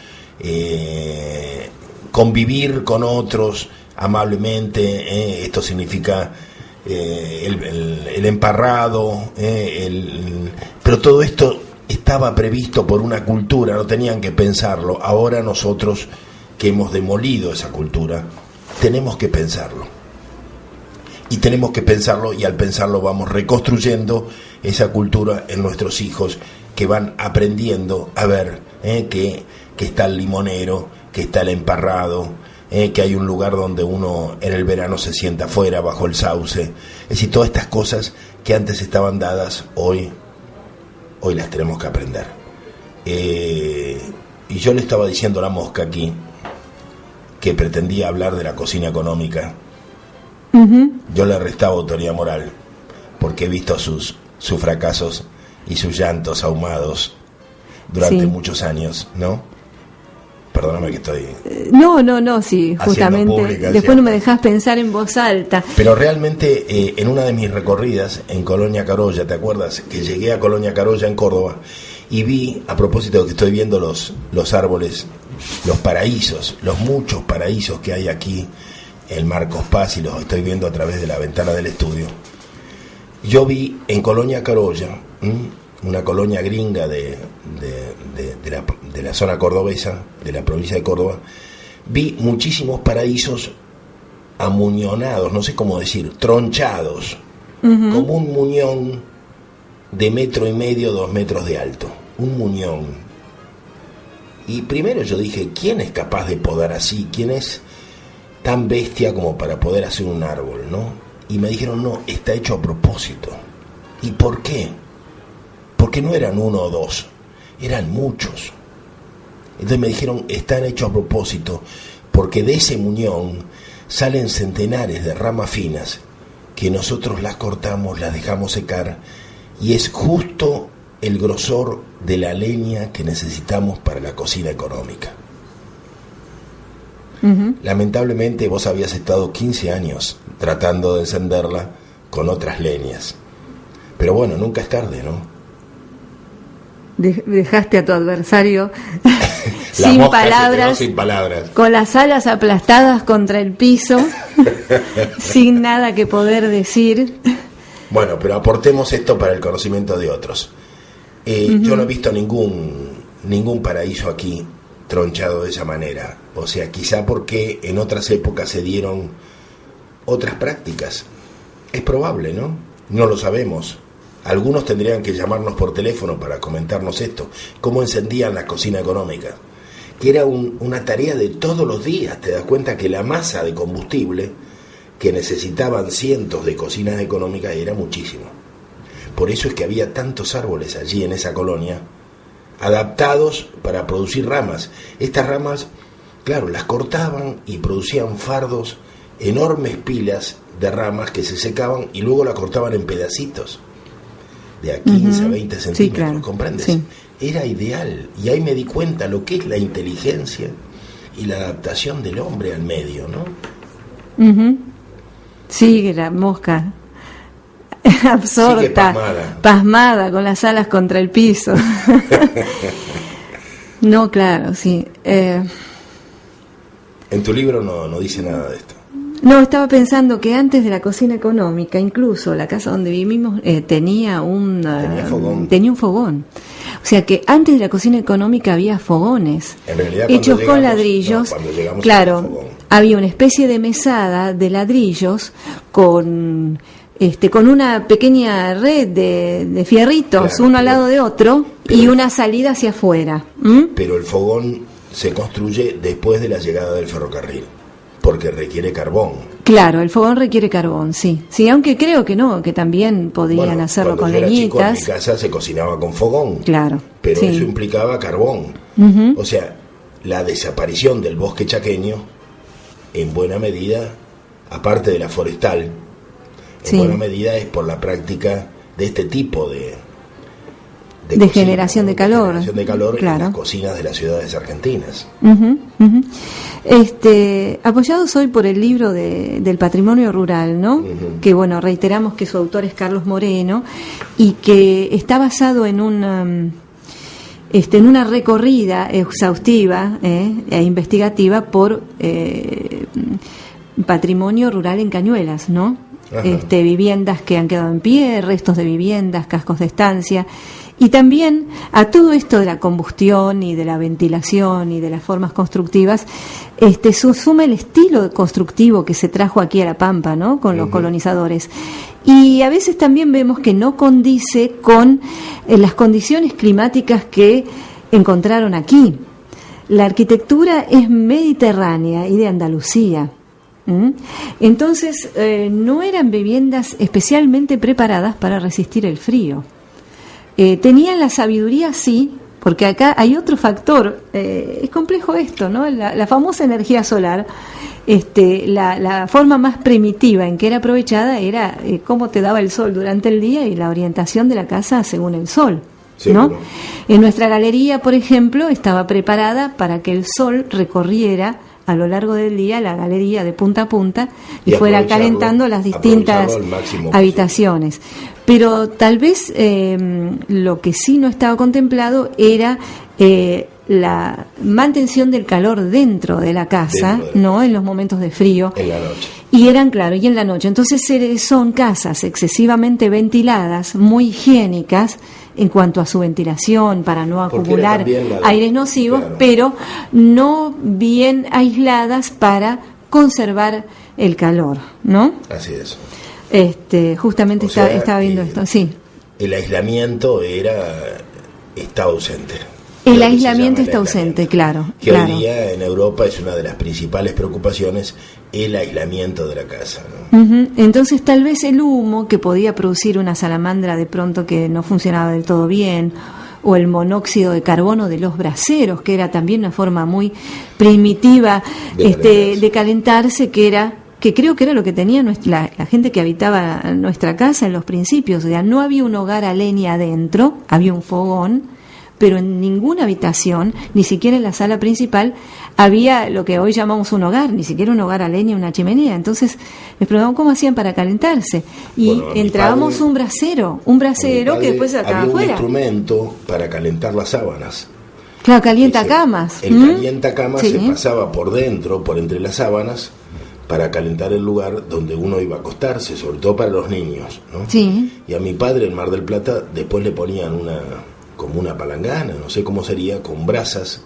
convivir con otros amablemente. Esto significa el emparrado, pero todo esto estaba previsto por una cultura, no tenían que pensarlo. Ahora nosotros, que hemos demolido esa cultura, tenemos que pensarlo. Y tenemos que pensarlo, y al pensarlo vamos reconstruyendo esa cultura en nuestros hijos, que van aprendiendo a ver que está el limonero, que está el emparrado, que hay un lugar donde uno en el verano se sienta afuera bajo el sauce. Es decir, todas estas cosas que antes estaban dadas, hoy las tenemos que aprender. Y yo le estaba diciendo a la mosca aquí que pretendía hablar de la cocina económica. Uh-huh. Yo le restaba autoridad moral porque he visto sus fracasos y sus llantos ahumados durante muchos años, ¿no? Perdóname que estoy... No, sí, justamente. Pública, después no me dejás pensar en voz alta. Pero realmente, en una de mis recorridas en Colonia Carolla, ¿te acuerdas? Que llegué a Colonia Carolla en Córdoba y vi, a propósito de que estoy viendo los árboles, los paraísos, los muchos paraísos que hay aquí en Marcos Paz, y los estoy viendo a través de la ventana del estudio. Yo vi en Colonia Carolla, una colonia gringa de la zona cordobesa, de la provincia de Córdoba, vi muchísimos paraísos amuñonados, no sé cómo decir, tronchados, uh-huh, como un muñón de 1,5 metros, 2 metros de alto, un muñón. Y primero yo dije, ¿quién es capaz de podar así? ¿Quién es tan bestia como para poder hacer un árbol, no? Y me dijeron, no, está hecho a propósito. ¿Y por qué? Porque no eran 1 o 2, eran muchos. Entonces me dijeron, están hechos a propósito, porque de ese muñón salen centenares de ramas finas, que nosotros las cortamos, las dejamos secar, y es justo el grosor de la leña que necesitamos para la cocina económica. Uh-huh. Lamentablemente vos habías estado 15 años tratando de encenderla con otras leñas. Pero bueno, nunca es tarde, ¿no? Dejaste a tu adversario sin palabras, con las alas aplastadas contra el piso, sin nada que poder decir. Bueno, pero aportemos esto para el conocimiento de otros. Uh-huh. Yo no he visto ningún paraíso aquí tronchado de esa manera. O sea, quizá porque en otras épocas se dieron otras prácticas. Es probable, ¿no? No lo sabemos. Algunos tendrían que llamarnos por teléfono para comentarnos esto, cómo encendían la cocina económica, que era una tarea de todos los días. Te das cuenta que la masa de combustible que necesitaban cientos de cocinas económicas era muchísimo. Por eso es que había tantos árboles allí en esa colonia, adaptados para producir ramas. Estas ramas, claro, las cortaban y producían fardos, enormes pilas de ramas que se secaban y luego las cortaban en pedacitos de a 15 a 20 centímetros, sí, claro. ¿Comprendes? Sí. Era ideal, y ahí me di cuenta lo que es la inteligencia y la adaptación del hombre al medio, ¿no? Uh-huh. Sí, la mosca absorta, pasmada, con las alas contra el piso. No, claro, sí. En tu libro no dice nada de esto. No, estaba pensando que antes de la cocina económica, incluso la casa donde vivimos tenía un fogón. O sea que antes de la cocina económica había fogones hechos con ladrillos. Claro, había una especie de mesada de ladrillos con una pequeña red de fierritos, claro, uno al lado de otro, y una salida hacia afuera. Pero el fogón se construye después de la llegada del ferrocarril. porque requiere carbón. Claro, el fogón requiere carbón, sí. Sí, aunque creo que no, que también podrían hacerlo con leñitas. Chico, en mi casa se cocinaba con fogón. Claro. Pero sí. eso implicaba carbón. O sea, la desaparición del bosque chaqueño, en buena medida, aparte de la forestal, en buena medida es por la práctica de este tipo de cocina, generación de calor. Generación de calor claro. en las cocinas de las ciudades argentinas. Apoyados hoy por el libro del patrimonio rural, ¿no? Que bueno, reiteramos que su autor es Carlos Moreno y que está basado en una recorrida exhaustiva e investigativa por patrimonio rural en Cañuelas, ¿no? Viviendas que han quedado en pie, restos de viviendas, cascos de estancia. Y también a todo esto de la combustión y de la ventilación y de las formas constructivas, suma el estilo constructivo que se trajo aquí a La Pampa, ¿no? Con los colonizadores. Y a veces también vemos que no condice con las condiciones climáticas que encontraron aquí. La arquitectura es mediterránea y de Andalucía. Entonces, no eran viviendas especialmente preparadas para resistir el frío. Tenían la sabiduría, sí, porque acá hay otro factor, es complejo esto, ¿no? La famosa energía solar, la forma más primitiva en que era aprovechada era cómo te daba el sol durante el día y la orientación de la casa según el sol, ¿no? Seguro. En nuestra galería, por ejemplo, estaba preparada para que el sol recorriera a lo largo del día la galería de punta a punta y fuera calentando las distintas habitaciones. Pero tal vez lo que sí no estaba contemplado era la mantención del calor dentro de la casa, ¿no? En los momentos de frío. En la noche. Y y en la noche. Entonces son casas excesivamente ventiladas, muy higiénicas en cuanto a su ventilación, para no acumular aires nocivos, claro. Pero no bien aisladas para conservar el calor, ¿no? Así es. Justamente estaba viendo esto, sí. El aislamiento está ausente. El aislamiento está ausente, claro. Que hoy día en Europa es una de las principales preocupaciones, el aislamiento de la casa, ¿no? Entonces tal vez el humo que podía producir una salamandra de pronto que no funcionaba del todo bien, o el monóxido de carbono de los braseros, que era también una forma muy primitiva de calentarse, que creo que era lo que tenía la gente que habitaba nuestra casa en los principios. O sea, no había un hogar a leña adentro, había un fogón, pero en ninguna habitación, ni siquiera en la sala principal, había lo que hoy llamamos un hogar, ni siquiera un hogar a leña, una chimenea. Entonces les preguntamos cómo hacían para calentarse. Y entrábamos un brasero que después acá afuera. Había un instrumento para calentar las sábanas. Claro, calientacamas. El calientacamas se pasaba por dentro, por entre las sábanas, para calentar el lugar donde uno iba a acostarse, sobre todo para los niños, ¿no? Sí. Y a mi padre en Mar del Plata después le ponían como una palangana, no sé cómo sería, con brasas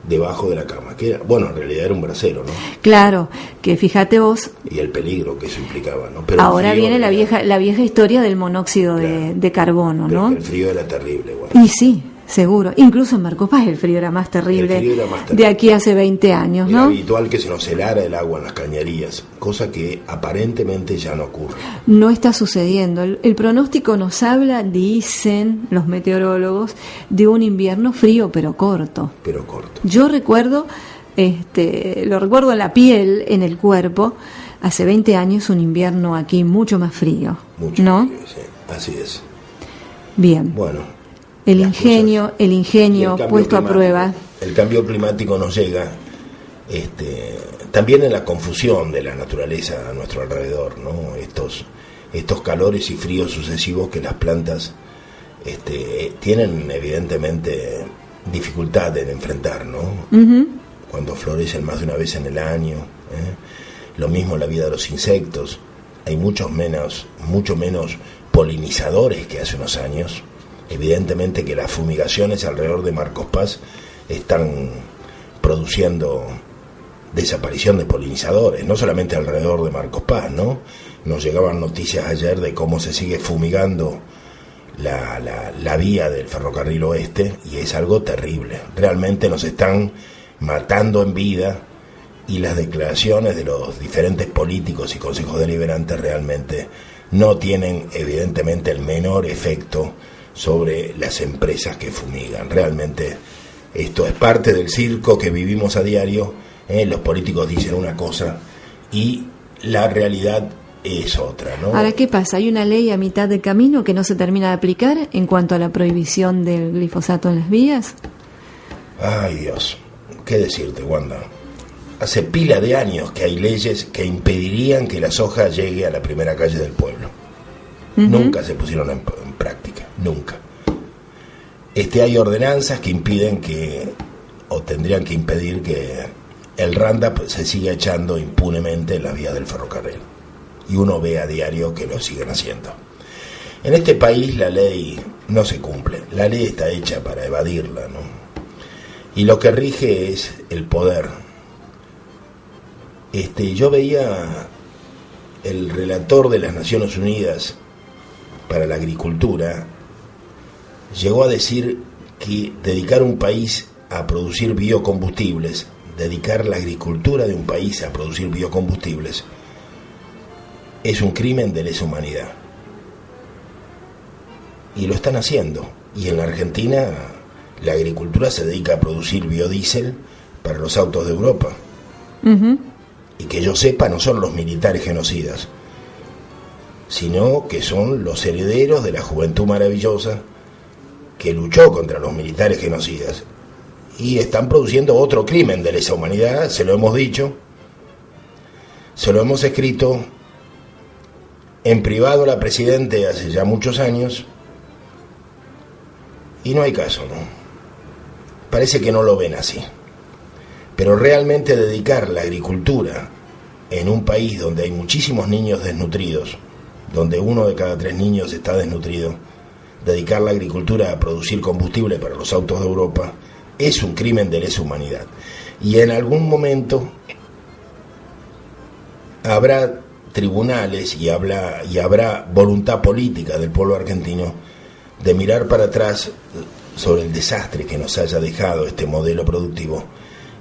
debajo de la cama, que en realidad era un brasero, ¿no? Claro, que fíjate vos. Y el peligro que eso implicaba, ¿no? Pero ahora viene la vieja historia del monóxido de carbono, ¿no? El frío era terrible, bueno. Y sí, seguro. Incluso en Marcos Paz el frío era más terrible. De aquí hace 20 años, ¿no? Era habitual que se nos helara el agua en las cañerías, cosa que aparentemente ya no ocurre. No está sucediendo. El pronóstico nos habla, dicen los meteorólogos, de un invierno frío pero corto. Yo recuerdo, lo recuerdo en la piel, en el cuerpo, hace 20 años un invierno aquí mucho más frío. ¿No? Más frío, sí. Así es. Bien. Bueno. El ingenio puesto a prueba. El cambio climático nos llega también en la confusión de la naturaleza a nuestro alrededor, ¿no? Estos calores y fríos sucesivos que las plantas tienen evidentemente dificultad en enfrentar, ¿no? Cuando florecen más de una vez en el año, lo mismo la vida de los insectos. Hay mucho menos polinizadores que hace unos años. Evidentemente que las fumigaciones alrededor de Marcos Paz están produciendo desaparición de polinizadores, no solamente alrededor de Marcos Paz, ¿no? Nos llegaban noticias ayer de cómo se sigue fumigando la vía del ferrocarril oeste, y es algo terrible. Realmente nos están matando en vida y las declaraciones de los diferentes políticos y consejos deliberantes realmente no tienen evidentemente el menor efecto sobre las empresas que fumigan. Realmente esto es parte del circo que vivimos a diario. Los políticos dicen una cosa y la realidad es otra, ¿no? Ahora, ¿qué pasa? ¿Hay una ley a mitad de camino que no se termina de aplicar en cuanto a la prohibición del glifosato en las vías? Ay, Dios, ¿qué decirte, Wanda? Hace pila de años que hay leyes que impedirían que la soja llegue a la primera calle del pueblo. Nunca se pusieron en práctica, nunca. Hay ordenanzas que impiden o tendrían que impedir que el Roundup se siga echando impunemente en las vías del ferrocarril. Y uno ve a diario que lo siguen haciendo. En este país la ley no se cumple, la ley está hecha para evadirla, ¿no? Y lo que rige es el poder. Yo veía el relator de las Naciones Unidas para la agricultura, llegó a decir que dedicar un país a producir biocombustibles, dedicar la agricultura de un país a producir biocombustibles, es un crimen de lesa humanidad. Y lo están haciendo. Y en la Argentina la agricultura se dedica a producir biodiesel para los autos de Europa. Y que yo sepa, no son los militares genocidas, sino que son los herederos de la juventud maravillosa que luchó contra los militares genocidas. Y están produciendo otro crimen de lesa humanidad, se lo hemos dicho, se lo hemos escrito en privado a la Presidente hace ya muchos años, y no hay caso, ¿no? Parece que no lo ven así. Pero realmente dedicar la agricultura en un país donde hay muchísimos niños desnutridos, donde 1 de cada 3 niños está desnutrido, dedicar la agricultura a producir combustible para los autos de Europa es un crimen de lesa humanidad. Y en algún momento habrá tribunales y habrá voluntad política del pueblo argentino de mirar para atrás sobre el desastre que nos haya dejado este modelo productivo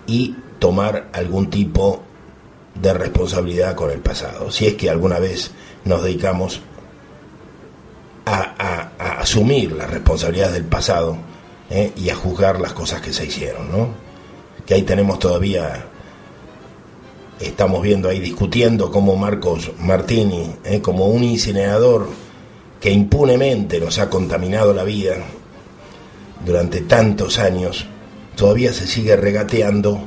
y tomar algún tipo de responsabilidad con el pasado, si es que alguna vez nos dedicamos a asumir las responsabilidades del pasado, y a juzgar las cosas que se hicieron, ¿no? Que ahí tenemos todavía, estamos viendo ahí discutiendo cómo Marcos Martini, como un incinerador que impunemente nos ha contaminado la vida durante tantos años, todavía se sigue regateando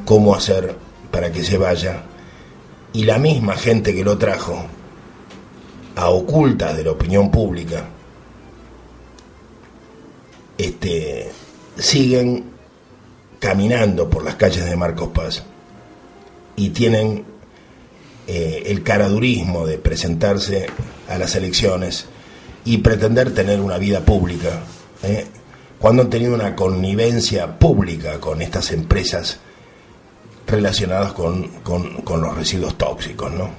cómo hacer para que se vaya, y la misma gente que lo trajo, a ocultas de la opinión pública, siguen caminando por las calles de Marcos Paz y tienen el caradurismo de presentarse a las elecciones y pretender tener una vida pública, cuando han tenido una connivencia pública con estas empresas relacionadas con los residuos tóxicos, ¿no?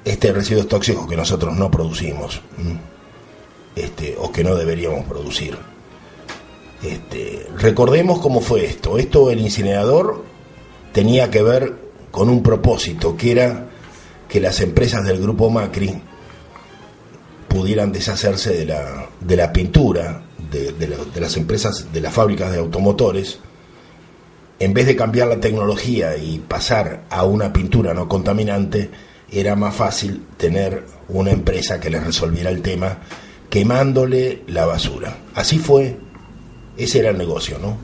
Residuos tóxicos que nosotros no producimos, o que no deberíamos producir. Recordemos cómo fue esto. El incinerador tenía que ver con un propósito, que era que las empresas del grupo Macri pudieran deshacerse de la pintura de las empresas, de las fábricas de automotores. En vez de cambiar la tecnología y pasar a una pintura no contaminante, era más fácil tener una empresa que les resolviera el tema quemándole la basura. Así fue, ese era el negocio, ¿no?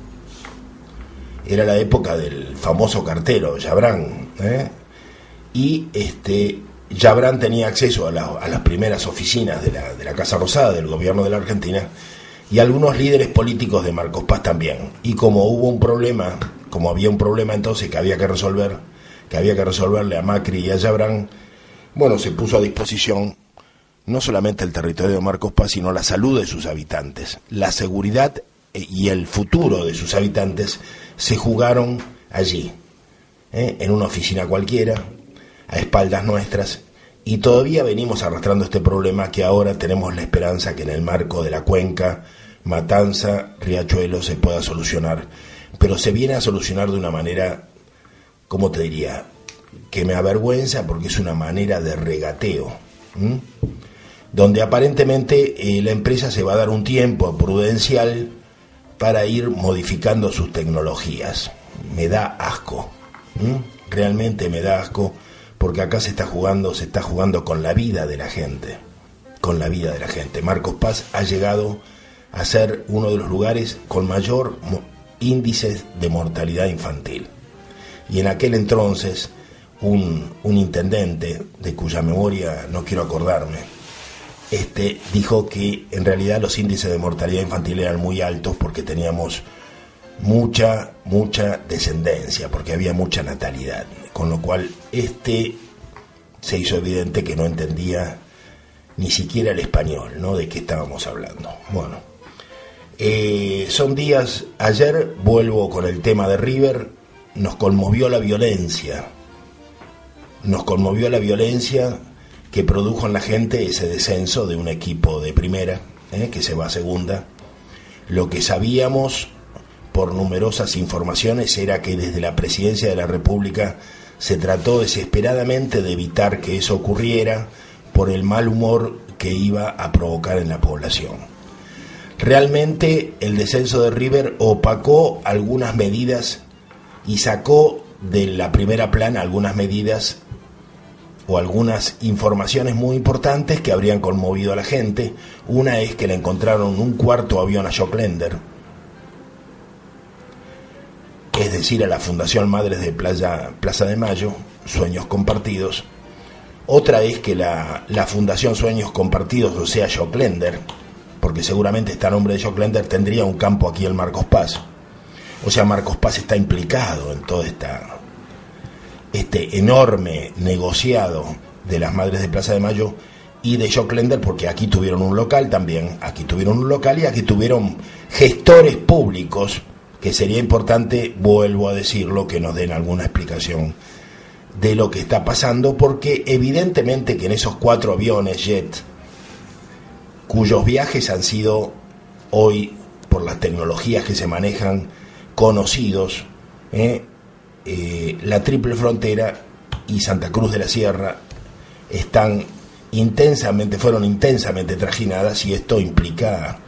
Era la época del famoso cartero, Yabrán, y Yabrán tenía acceso a las primeras oficinas de la Casa Rosada del gobierno de la Argentina, y algunos líderes políticos de Marcos Paz también. Y como había un problema entonces que había que resolverle a Macri y a Yabrán, bueno, se puso a disposición no solamente el territorio de Marcos Paz, sino la salud de sus habitantes, la seguridad y el futuro de sus habitantes se jugaron allí, en una oficina cualquiera, a espaldas nuestras, y todavía venimos arrastrando este problema que ahora tenemos la esperanza que en el marco de la cuenca Matanza, Riachuelo se pueda solucionar, pero se viene a solucionar de una manera ¿cómo te diría? Que me avergüenza porque es una manera de regateo, donde aparentemente la empresa se va a dar un tiempo prudencial para ir modificando sus tecnologías. Me da asco, realmente me da asco, porque acá se está jugando con la vida de la gente, Marcos Paz ha llegado a ser uno de los lugares con mayor índices de mortalidad infantil. Y en aquel entonces, un intendente, de cuya memoria no quiero acordarme, dijo que en realidad los índices de mortalidad infantil eran muy altos porque teníamos mucha descendencia, porque había mucha natalidad, con lo cual se hizo evidente que no entendía ni siquiera el español, ¿no? De qué estábamos hablando. Bueno, son días. Ayer vuelvo con el tema de River. Nos conmovió la violencia que produjo en la gente ese descenso de un equipo de primera, que se va a segunda. Lo que sabíamos por numerosas informaciones era que desde la Presidencia de la República se trató desesperadamente de evitar que eso ocurriera por el mal humor que iba a provocar en la población. Realmente el descenso de River opacó algunas medidas y sacó de la primera plana algunas medidas o algunas informaciones muy importantes que habrían conmovido a la gente. Una es que le encontraron un cuarto avión a Joclender, es decir, a la Fundación Madres de Plaza de Mayo, Sueños Compartidos. Otra es que la Fundación Sueños Compartidos, o sea, Joclender, porque seguramente este nombre de Joclender tendría un campo aquí en Marcos Paz. O sea, Marcos Paz está implicado en todo este enorme negociado de las Madres de Plaza de Mayo y de Joclender, porque aquí tuvieron un local también, y aquí tuvieron gestores públicos, que sería importante, vuelvo a decirlo, que nos den alguna explicación de lo que está pasando, porque evidentemente que en esos 4 aviones jet, cuyos viajes han sido hoy, por las tecnologías que se manejan, conocidos, la Triple Frontera y Santa Cruz de la Sierra fueron intensamente trajinadas, y esto implica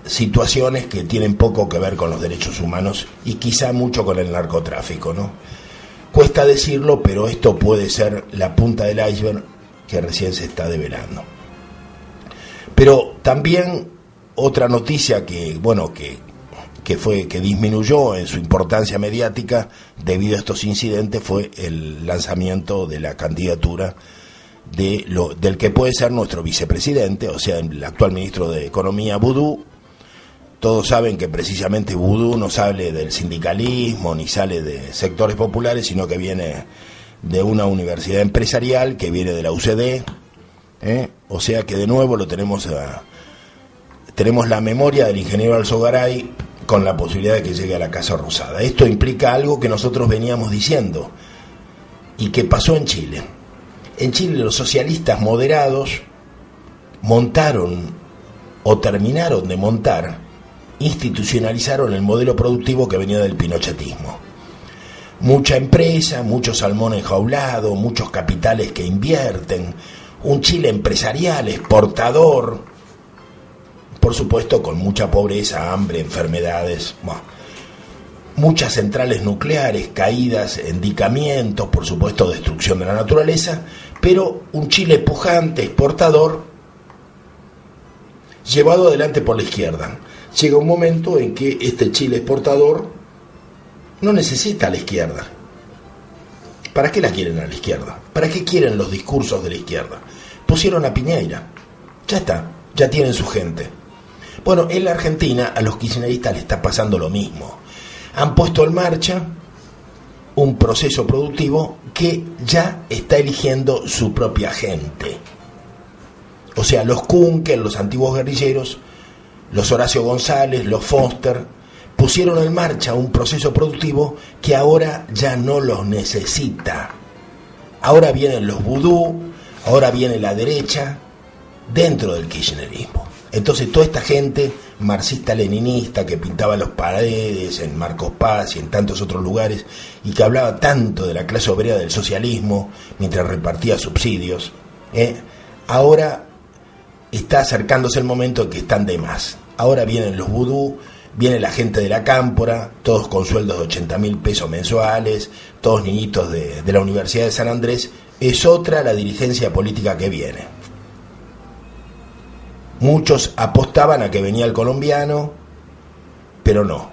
situaciones que tienen poco que ver con los derechos humanos y quizá mucho con el narcotráfico, ¿no? Cuesta decirlo, pero esto puede ser la punta del iceberg que recién se está develando. Pero también otra noticia que disminuyó en su importancia mediática debido a estos incidentes fue el lanzamiento de la candidatura del que puede ser nuestro vicepresidente, o sea, el actual ministro de Economía, Boudou. Todos saben que precisamente Boudou no sale del sindicalismo ni sale de sectores populares, sino que viene de una universidad empresarial, que viene de la UCD, o sea que de nuevo tenemos la memoria del ingeniero Alzogaray con la posibilidad de que llegue a la Casa Rosada. Esto implica algo que nosotros veníamos diciendo y que pasó en Chile. En Chile los socialistas moderados montaron o terminaron de montar, institucionalizaron el modelo productivo que venía del pinochetismo. Mucha empresa, mucho salmón enjaulado, muchos capitales que invierten, un Chile empresarial, exportador, por supuesto con mucha pobreza, hambre, enfermedades, muchas centrales nucleares caídas, endicamientos, por supuesto destrucción de la naturaleza, pero un Chile pujante, exportador, llevado adelante por la izquierda. Llega un momento en que este Chile exportador no necesita a la izquierda. ¿Para qué la quieren a la izquierda? ¿Para qué quieren los discursos de la izquierda? Pusieron a Piñera, ya está, ya tienen su gente. Bueno, en la Argentina a los kirchneristas les está pasando lo mismo. Han puesto en marcha un proceso productivo que ya está eligiendo su propia gente. O sea, los Kunkel, los antiguos guerrilleros, los Horacio González, los Foster, pusieron en marcha un proceso productivo que ahora ya no los necesita. Ahora vienen los vudú, ahora viene la derecha dentro del kirchnerismo. Entonces toda esta gente marxista-leninista que pintaba los paredes en Marcos Paz y en tantos otros lugares y que hablaba tanto de la clase obrera del socialismo mientras repartía subsidios, ahora está acercándose el momento en que están de más. Ahora vienen los vudú, viene la gente de la Cámpora, todos con sueldos de 80.000 pesos mensuales, todos niñitos de la Universidad de San Andrés. Es otra la dirigencia política que viene. Muchos apostaban a que venía el colombiano, pero no.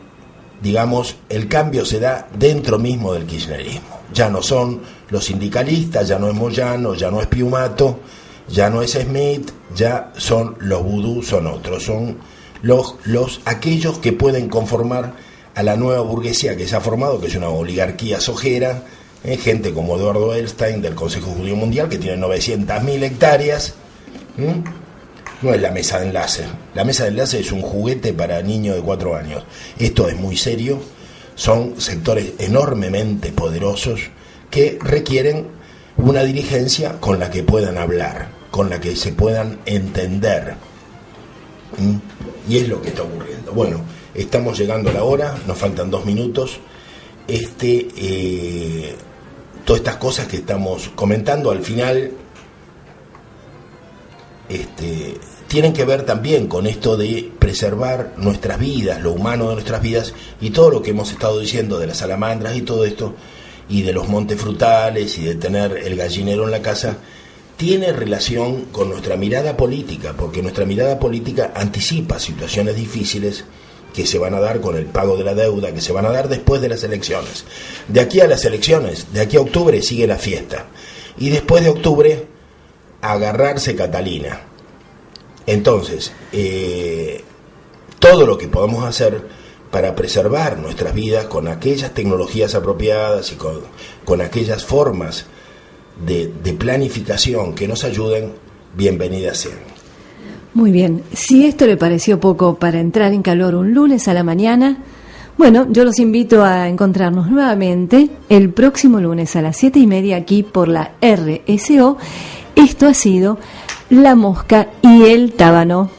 Digamos, el cambio se da dentro mismo del kirchnerismo. Ya no son los sindicalistas, ya no es Moyano, ya no es Piumato, ya no es Smith, ya son los vudú, son otros, son aquellos que pueden conformar a la nueva burguesía que se ha formado, que es una oligarquía sojera, gente como Eduardo Elstein del Consejo Judío Mundial, que tiene 900.000 hectáreas. No es la mesa de enlace. La mesa de enlace es un juguete para niños de 4 años. Esto es muy serio. Son sectores enormemente poderosos que requieren una dirigencia con la que puedan hablar, con la que se puedan entender. Y es lo que está ocurriendo. Bueno, estamos llegando a la hora, nos faltan 2 minutos. Todas estas cosas que estamos comentando al final tienen que ver también con esto de preservar nuestras vidas, lo humano de nuestras vidas, y todo lo que hemos estado diciendo de las salamandras y todo esto, y de los montes frutales y de tener el gallinero en la casa, tiene relación con nuestra mirada política, porque nuestra mirada política anticipa situaciones difíciles que se van a dar con el pago de la deuda, que se van a dar después de las elecciones. De aquí a las elecciones, de aquí a octubre sigue la fiesta, y después de octubre agarrarse Catalina. Entonces, todo lo que podamos hacer para preservar nuestras vidas con aquellas tecnologías apropiadas y con aquellas formas de planificación que nos ayuden, bienvenidas sean. Muy bien, si esto le pareció poco para entrar en calor un lunes a la mañana, bueno, yo los invito a encontrarnos nuevamente el próximo lunes a las 7:30 aquí por la RSO. Esto ha sido La Mosca y el Tábano.